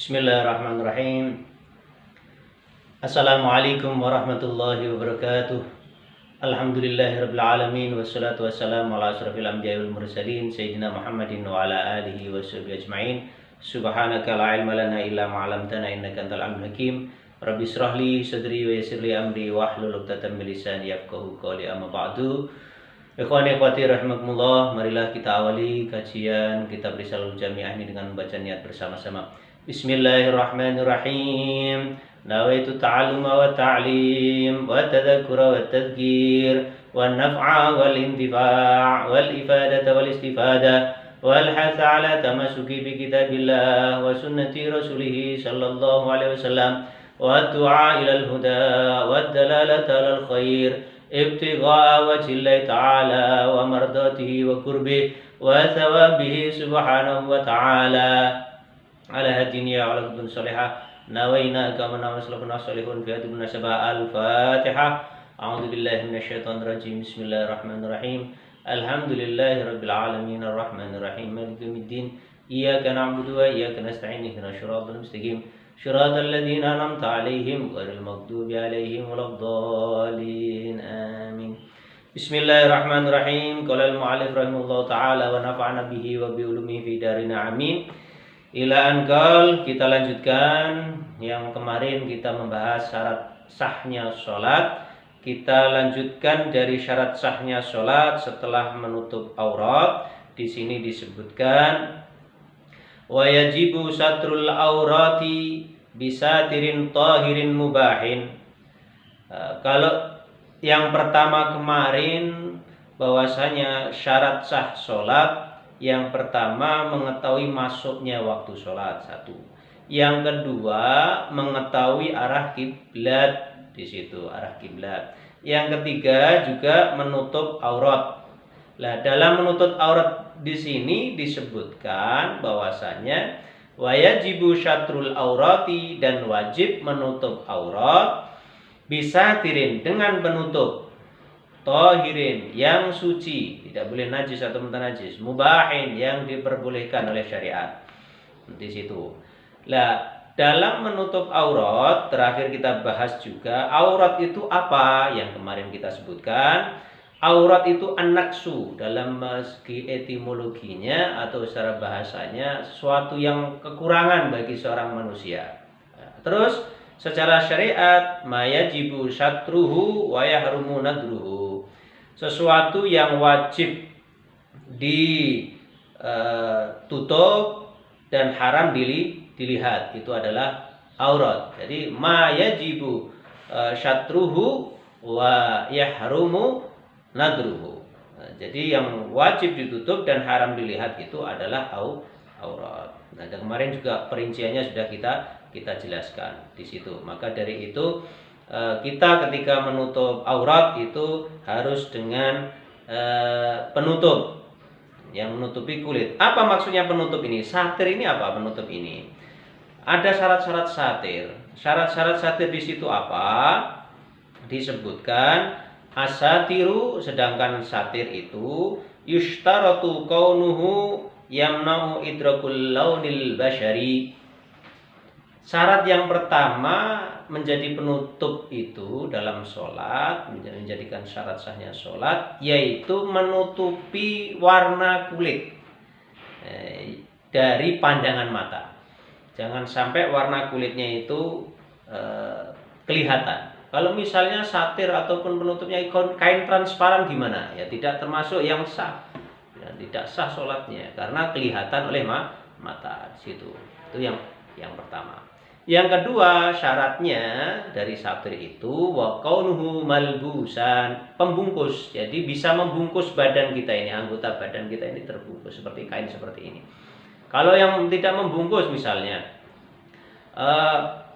Bismillahirrahmanirrahim. Assalamualaikum warahmatullahi wabarakatuh. Alhamdulillahirabbil alamin wassalatu wassalamu ala asyrafil anbiya'i wal mursalin sayyidina Muhammadin wa ala alihi washabihi ajmain. Subhanaka la ilma lana illa ma 'allamtana innaka antal alimul hakim. Rabbi shrah li sadri wa yassir li amri wahlul 'uqdatam min lisani yafqahu qawli. Amma ba'du. Ikhwani akhwati rahimakumullah, marilah kita awali kajian kitab Risalul Jami'ah ini dengan membaca niat bersama-sama. Bismillahirrahmanirrahim. Nawaitu ta'alluma wa ta'lim wa tadhakkura wa tadhkir wa naf'a wal intifa' wal ifadata wal istifada wal hatha ala tamasuki bi kitabillah wa sunnati rasulih sallallahu alaihi wasallam wa du'a ila al huda wa dalalata al khair ibtigha'a wajhillahi ta'ala wa mardatihi wa qurbihi wa thawabihi subhanahu wa ta'ala ala hadiniya wa ala kutun salihah nawaina kama nama salafuna salihun fi hadibun nasabah al-fatihah. A'udhu billahi minasyaitonir rajim. Bismillahirrahmanirrahim. Alhamdulillahi rabbil alamin arrahmanirrahim maliki yaumiddin iyyaka na'budu wa iyyaka nasta'in ihdinas siratal mustaqim siratal ladzina an'amta 'alaihim ghairil maghdubi 'alaihim waladdallin amin. Bismillahirrahmanirrahim. Qala al-mu'allif rahimahullahu ta'ala wa nafa'ana bihi wa bi ulumihi fi darina amin. Ila ankal, kita lanjutkan yang kemarin kita membahas syarat sahnya sholat. Kita lanjutkan dari syarat sahnya sholat setelah menutup aurat. Di sini disebutkan wa yajibu satrul aurati bisatirin tahirin mubahin. Kalau yang pertama kemarin bahwasanya syarat sah sholat, yang pertama mengetahui masuknya waktu sholat, satu. Yang kedua mengetahui arah kiblat, di situ arah kiblat. Yang ketiga juga menutup aurat. Nah, dalam menutup aurat di sini disebutkan bahwasanya wajibu syatrul aurati, dan wajib menutup aurat bisa tirin dengan penutup tohirin yang suci, tidak boleh najis atau mutanajis, mubahin yang diperbolehkan oleh syariat. Di situ. Lah, dalam menutup aurat terakhir kita bahas juga aurat itu apa yang kemarin kita sebutkan. Aurat itu an-naqsu dalam segi etimologinya atau secara bahasanya sesuatu yang kekurangan bagi seorang manusia. Terus secara syariat mayajibu syatruhu wa yahrumu nadruhu, sesuatu yang wajib ditutup dan haram dilihat, itu adalah aurat. Jadi mayajibu syatruhu wa yahrumu nadruhu. Jadi yang wajib ditutup dan haram dilihat itu adalah aurat. Nah, dan kemarin juga perinciannya sudah kita jelaskan di situ. Maka dari itu kita ketika menutup aurat itu harus dengan penutup yang menutupi kulit. Apa maksudnya penutup ini? Satir ini apa penutup ini? Ada syarat-syarat satir. Syarat-syarat satir di situ apa? Disebutkan asatiru, sedangkan satir itu yushtaratu kaunuhu yamna'u idrakul launil basyari. Syarat yang pertama menjadi penutup itu dalam sholat, menjadikan syarat sahnya sholat, yaitu menutupi warna kulit dari pandangan mata. Jangan sampai warna kulitnya itu kelihatan. Kalau misalnya satir ataupun penutupnya kain transparan gimana? Ya tidak termasuk yang sah. Ya, tidak sah sholatnya karena kelihatan oleh mata di situ. Itu yang pertama. Yang kedua syaratnya dari satir itu wa kaunuhu malbusan, pembungkus. Jadi bisa membungkus badan kita ini, anggota badan kita ini terbungkus seperti kain seperti ini. Kalau yang tidak membungkus misalnya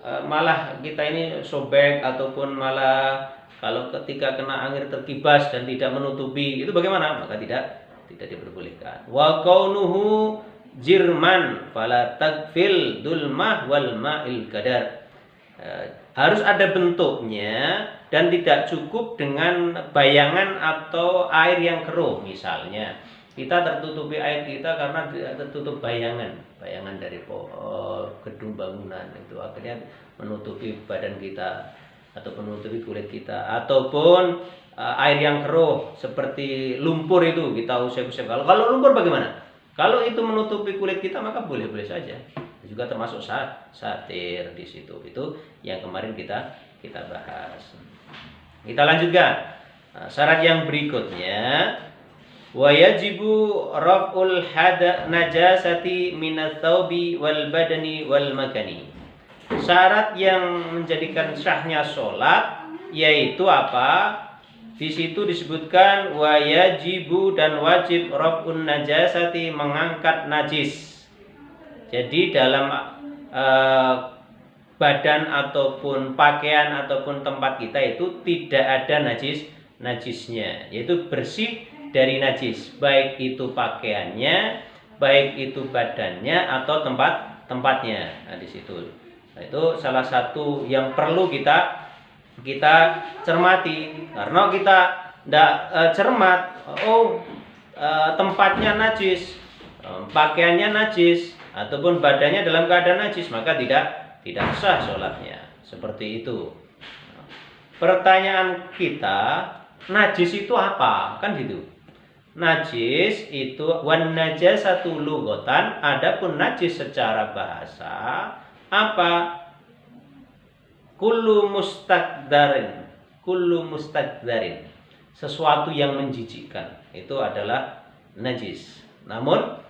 malah kita ini sobek ataupun malah kalau ketika kena angin terkibas dan tidak menutupi, itu bagaimana? Maka tidak diperbolehkan. Wa kaunuhu jirman fala takfil dulmah wal ma'il kadar. Harus ada bentuknya dan tidak cukup dengan bayangan atau air yang keruh misalnya. Kita tertutupi aib kita karena tertutup bayangan dari gedung bangunan, itu akhirnya menutupi badan kita atau menutupi kulit kita, ataupun air yang keruh seperti lumpur itu kita usap-usap. Kalau lumpur bagaimana? Kalau itu menutupi kulit kita maka boleh-boleh saja. Juga termasuk satir di situ. Itu yang kemarin kita bahas. Kita lanjutkan. Nah, syarat yang berikutnya, wa yajibu raf'ul najasati minats tsaubi wal badani wal makani. Syarat yang menjadikan sahnya sholat yaitu apa? Di situ disebutkan wa yajibu dan wajib raf'un najasati, mengangkat najis. Jadi dalam badan ataupun pakaian ataupun tempat kita itu tidak ada najisnya, yaitu bersih dari najis, baik itu pakaiannya, baik itu badannya atau tempatnya. Nah, di situ. Nah, itu salah satu yang perlu kita cermati. Karena kita tidak cermat, tempatnya najis, pakaiannya najis, ataupun badannya dalam keadaan najis, maka tidak sah sholatnya. Seperti itu. Pertanyaan kita, najis itu apa? Kan gitu. Najis itu wan najasatu lughatan, adapun najis secara bahasa apa? Kullu mustakdarin, sesuatu yang menjijikkan itu adalah najis. Namun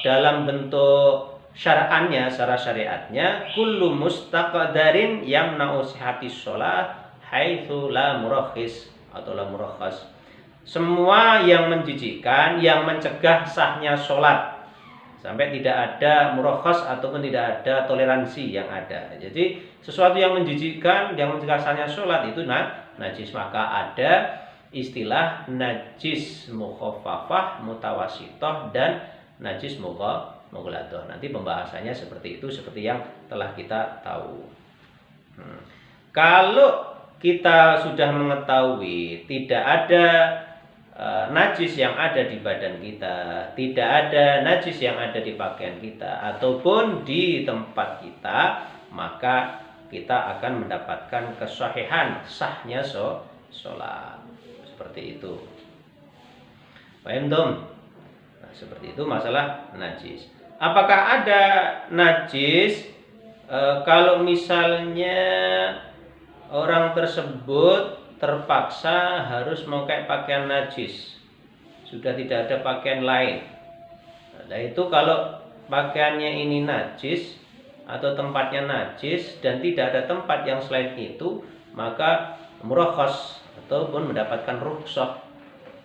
dalam bentuk syar'annya, secara syariatnya, kullu mustaqdarin yamna'u sihhatis shalah haitsu la murakhis atau la murakhas. Semua yang menjijikkan yang mencegah sahnya sholat, sampai tidak ada murakhas ataupun tidak ada toleransi yang ada. Jadi sesuatu yang menjijikkan yang mencegah sahnya sholat itu najis. Maka ada istilah najis mukhaffafah, mutawasithah, dan najis mughalladah. Nanti pembahasannya seperti itu, seperti yang telah kita tahu. Kalau kita sudah mengetahui tidak ada najis yang ada di badan kita, tidak ada najis yang ada di pakaian kita ataupun di tempat kita, maka kita akan mendapatkan kesahihan sahnya sholat. Seperti itu. Paham dong? Nah, seperti itu masalah najis. Apakah ada najis kalau misalnya orang tersebut terpaksa harus memakai pakaian najis, sudah tidak ada pakaian lain? Nah, itu kalau pakaiannya ini najis atau tempatnya najis dan tidak ada tempat yang selain itu, maka murakhas ataupun mendapatkan rukhsah.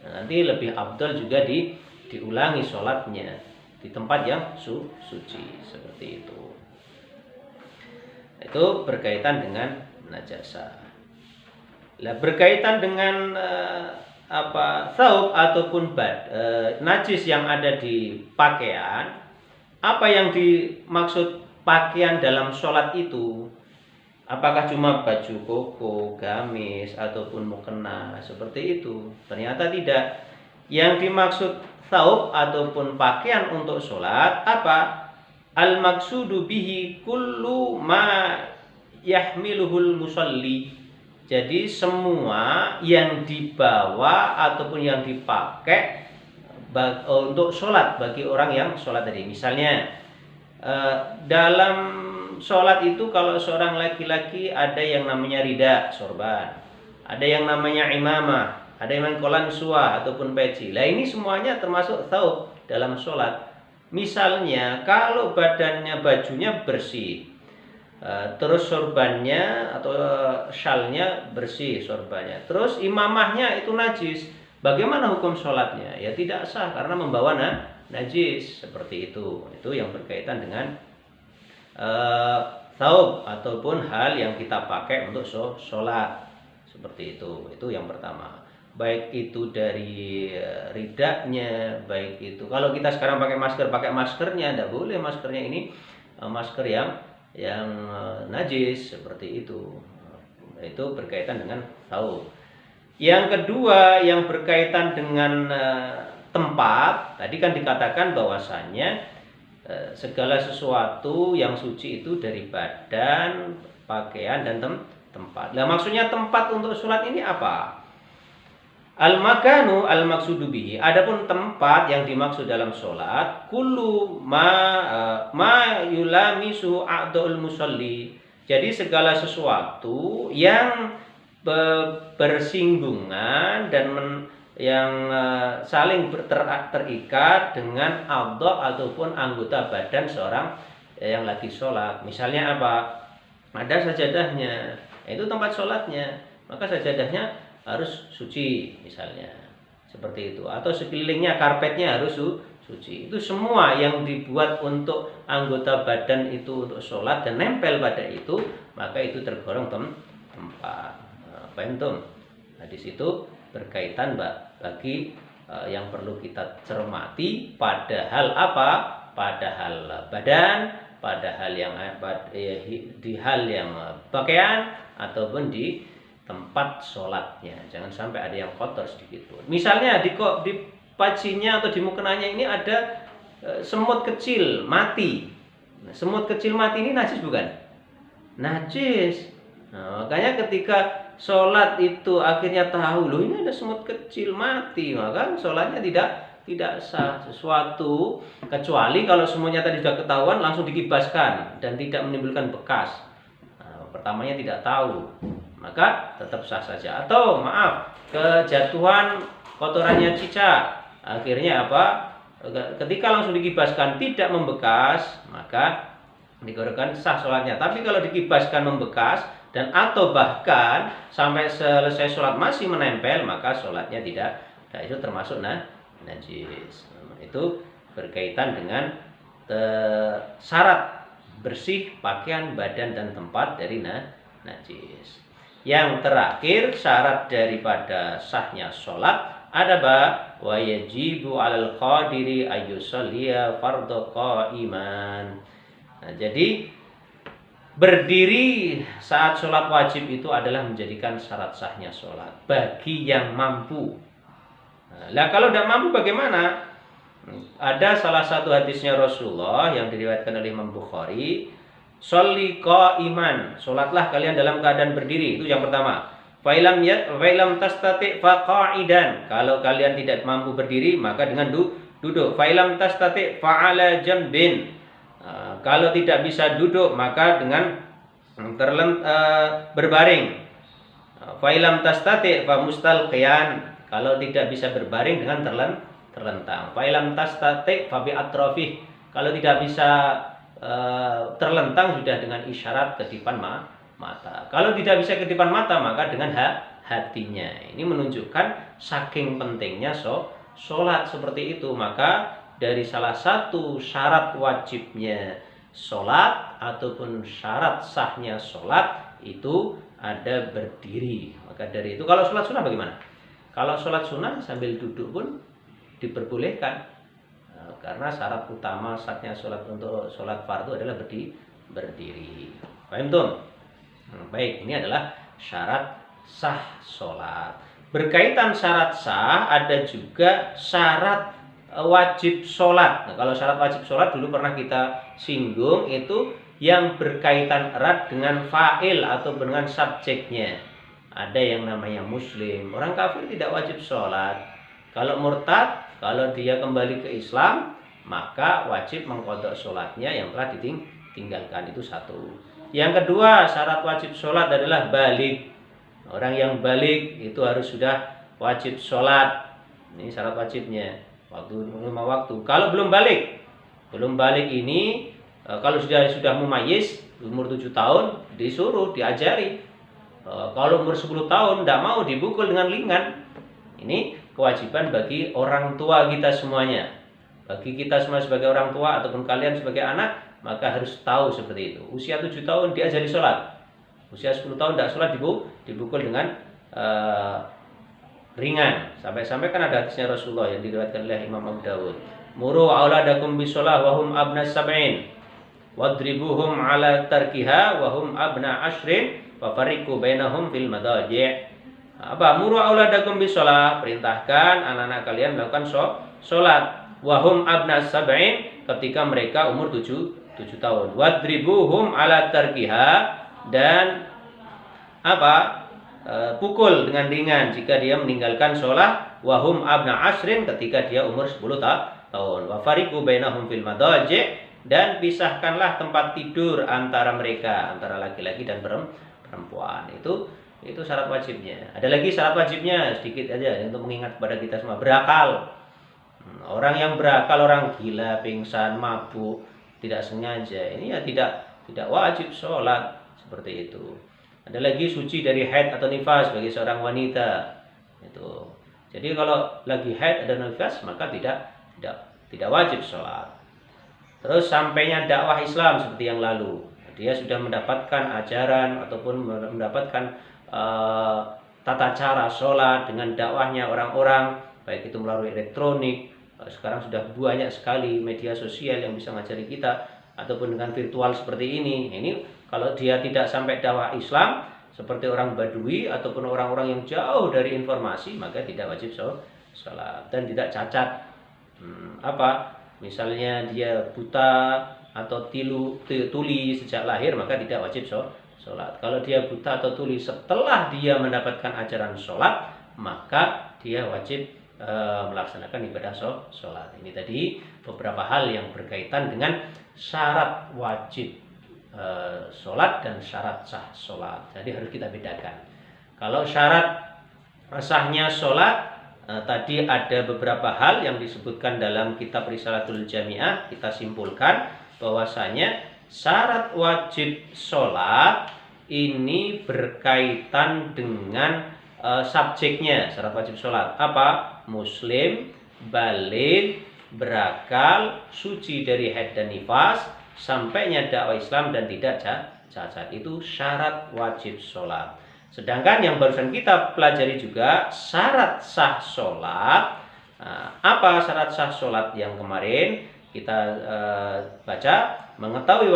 Nah, nanti lebih afdal juga diulangi sholatnya di tempat yang suci, seperti itu. Itu berkaitan dengan najasa. Lah, berkaitan dengan thawb ataupun najis yang ada di pakaian, apa yang dimaksud pakaian dalam sholat itu? Apakah cuma baju koko, gamis, ataupun mukena seperti itu? Ternyata tidak. Yang dimaksud thawb ataupun pakaian untuk sholat apa? Al-maksudu bihi kullu ma yahmiluhul musalli. Jadi semua yang dibawa ataupun yang dipakai untuk sholat bagi orang yang sholat tadi. Misalnya dalam sholat itu kalau seorang laki-laki ada yang namanya rida, sorban, ada yang namanya imamah, ada yang namanya kolansua ataupun peci. Lah, ini semuanya termasuk thawb dalam sholat. Misalnya kalau bajunya bersih, terus sorbannya atau syalnya bersih sorbannya, terus imamahnya itu najis, bagaimana hukum sholatnya? Ya tidak sah karena membawa najis. Seperti itu. Itu yang berkaitan dengan thawb ataupun hal yang kita pakai untuk sholat. Seperti itu. Itu yang pertama. Baik itu dari ridanya, baik itu kalau kita sekarang pakai maskernya, tidak boleh maskernya ini masker yang najis, seperti itu. Itu berkaitan dengan thawb. Yang kedua yang berkaitan dengan tempat, tadi kan dikatakan bahwasannya segala sesuatu yang suci itu dari badan, pakaian, dan tempat. Nah, maksudnya tempat untuk sholat ini apa? Al-makanu al-maksudu bihi. Adapun tempat yang dimaksud dalam sholat, kullu ma yulamisu a'dha'ul musalli. Jadi segala sesuatu yang bersinggungan dan yang saling terikat dengan a'dha' ataupun anggota badan seorang yang lagi sholat. Misalnya apa? Ada sajadahnya, itu tempat sholatnya, maka sajadahnya harus suci misalnya, seperti itu. Atau sekelilingnya karpetnya harus suci. Itu semua yang dibuat untuk anggota badan itu untuk sholat dan nempel pada itu, maka itu tergolong tempat. Paham? Nah, di situ berkaitan bagi yang perlu kita cermati, padahal apa? Padahal badan, padahal yang di hal yang pakaian ataupun di tempat sholatnya, jangan sampai ada yang kotor sedikit pun. Misalnya di pacinya atau di mukenanya ini ada semut kecil mati. Nah, semut kecil mati ini najis bukan? Najis. Nah, makanya ketika sholat itu akhirnya tahu, loh ini ada semut kecil mati, maka sholatnya tidak sah. Sesuatu kecuali kalau semuanya tadi sudah ketahuan langsung dikibaskan dan tidak menimbulkan bekas. Nah, pertamanya tidak tahu, maka tetap sah saja. Atau maaf, kejatuhan kotorannya cicak, akhirnya apa? Ketika langsung dikibaskan tidak membekas, maka dikatakan sah sholatnya. Tapi kalau dikibaskan membekas dan atau bahkan sampai selesai sholat masih menempel, maka sholatnya tidak. Nah, itu termasuk najis. Itu berkaitan dengan syarat bersih pakaian, badan, dan tempat dari najis. Yang terakhir, syarat daripada sahnya sholat ada wa yajibu 'alal qadiri ayyusalliya fardhu qa'iman. Nah, jadi berdiri saat sholat wajib itu adalah menjadikan syarat sahnya sholat bagi yang mampu. Nah, kalau tidak mampu bagaimana? Ada salah satu hadisnya Rasulullah yang diriwayatkan oleh Imam Bukhari, sholli qa'iman, sholatlah kalian dalam keadaan berdiri. Itu yang pertama. Fa'ilam tastati' faqa'idan, kalau kalian tidak mampu berdiri maka dengan duduk. Fa'ilam tastati' fa'ala jambin, kalau tidak bisa duduk maka dengan berbaring. Fa'ilam tastati' fa mustalqiyan, kalau tidak bisa berbaring dengan terlentang. Fa'ilam tastati' fa bi atrafih, kalau tidak bisa terlentang sudah dengan isyarat kedipan mata. Kalau tidak bisa kedipan mata maka dengan hatinya. Ini menunjukkan saking pentingnya sholat seperti itu. Maka dari salah satu syarat wajibnya sholat ataupun syarat sahnya sholat itu ada berdiri. Maka dari itu kalau sholat sunnah bagaimana? Kalau sholat sunnah sambil duduk pun diperbolehkan. Karena syarat utama sahnya sholat untuk sholat fardu adalah berdiri. Paham tuh? Baik, ini adalah syarat sah sholat. Berkaitan syarat sah, ada juga syarat wajib sholat. Nah, kalau syarat wajib sholat dulu pernah kita singgung, itu yang berkaitan erat dengan fa'il atau dengan subjeknya. Ada yang namanya muslim. Orang kafir tidak wajib sholat. Kalau murtad, kalau dia kembali ke Islam, maka wajib mengqadha sholatnya yang telah ditinggalkan. Itu satu. Yang kedua, syarat wajib sholat adalah balik. Orang yang balik itu harus sudah wajib sholat. Ini syarat wajibnya. Waktu 5 waktu. Kalau belum balik ini, kalau sudah mumayyiz, umur 7 tahun, disuruh diajari. Kalau umur 10 tahun tidak mau, dipukul dengan lingan. Ini kewajiban bagi orang tua kita semuanya. Bagi kita semua sebagai orang tua ataupun kalian sebagai anak, maka harus tahu seperti itu. Usia 7 tahun diajari sholat. Usia 10 tahun tidak sholat dipukul dengan ringan. Sampai-sampai kan ada hadisnya Rasulullah yang diriwayatkan oleh Imam Abu Dawud. Muru auladakum bisolah wahum abna sab'in, wadribuhum ala tarkiha wahum abna ashrin, wafariku bainahum fil madaji'. Apa? Muru auladakum bisolah, perintahkan anak-anak kalian melakukan sholat. Wahum abna sab'in, ketika mereka umur 7 tahun. Wadribuhum ala tarkiha, dan pukul dengan ringan jika dia meninggalkan sholat. Wahum abna ashrin, ketika dia umur 10 tahun. Wa fariqu bainahum fil madaji', dan pisahkanlah tempat tidur antara mereka, antara laki-laki dan perempuan. Itu syarat wajibnya. Ada lagi syarat wajibnya, sedikit aja untuk mengingat kepada kita semua. Berakal. Orang yang berakal, orang gila, pingsan, mabuk, tidak sengaja, ini ya tidak wajib sholat seperti itu. Ada lagi suci dari haid atau nifas bagi seorang wanita. Itu. Jadi kalau lagi haid atau nifas maka tidak wajib sholat. Terus sampainya dakwah Islam seperti yang lalu, dia sudah mendapatkan ajaran ataupun mendapatkan tata cara sholat dengan dakwahnya orang-orang, baik itu melalui elektronik. Sekarang sudah banyak sekali media sosial yang bisa mengajari kita, ataupun dengan virtual seperti ini. Ini kalau dia tidak sampai dakwah Islam seperti orang Badui ataupun orang-orang yang jauh dari informasi, maka tidak wajib sholat dan tidak cacat. Misalnya dia buta atau tuli sejak lahir, maka tidak wajib sholat. Kalau dia buta atau tuli setelah dia mendapatkan ajaran sholat, maka dia wajib melaksanakan ibadah sholat. Ini tadi beberapa hal yang berkaitan dengan syarat wajib sholat dan syarat sah sholat. Jadi harus kita bedakan. Kalau syarat sahnya sholat, tadi ada beberapa hal yang disebutkan dalam kitab Risalatul Jami'ah. Kita simpulkan bahwasanya syarat wajib sholat ini berkaitan dengan subjeknya. Syarat wajib sholat apa? Muslim, baligh, berakal, suci dari haid dan nifas, sampainya dakwah Islam dan tidak cacat. Itu syarat wajib sholat. Sedangkan yang barusan kita pelajari juga syarat sah sholat. Apa syarat sah sholat yang kemarin kita baca? Mengetahui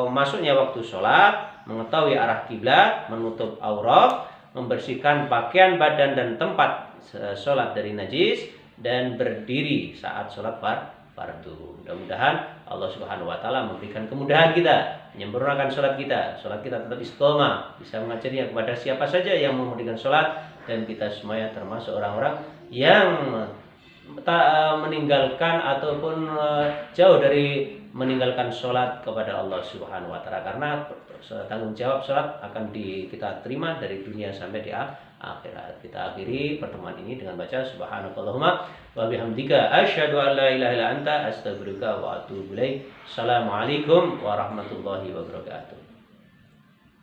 masuknya waktu sholat, mengetahui arah kiblat, menutup aurat, membersihkan pakaian badan dan tempat sholat dari najis, dan berdiri saat sholat fardu. Mudah-mudahan Allah Subhanahu wa taala memberikan kemudahan kita, menyempurnakan sholat kita tetap istiqomah, bisa mengajarinya kepada siapa saja yang memudahkan sholat, dan kita semuanya termasuk orang-orang yang meninggalkan ataupun jauh dari meninggalkan sholat kepada Allah Subhanahu wa taala, karena tanggung jawab sholat akan kita terima dari dunia sampai di akhirat. Kita akhiri pertemuan ini dengan baca subhanakallahumma wa bihamdika asyhadu an la ilaha illa anta astaghfiruka wa atubu ilaik. Assalamualaikum warahmatullahi wabarakatuh.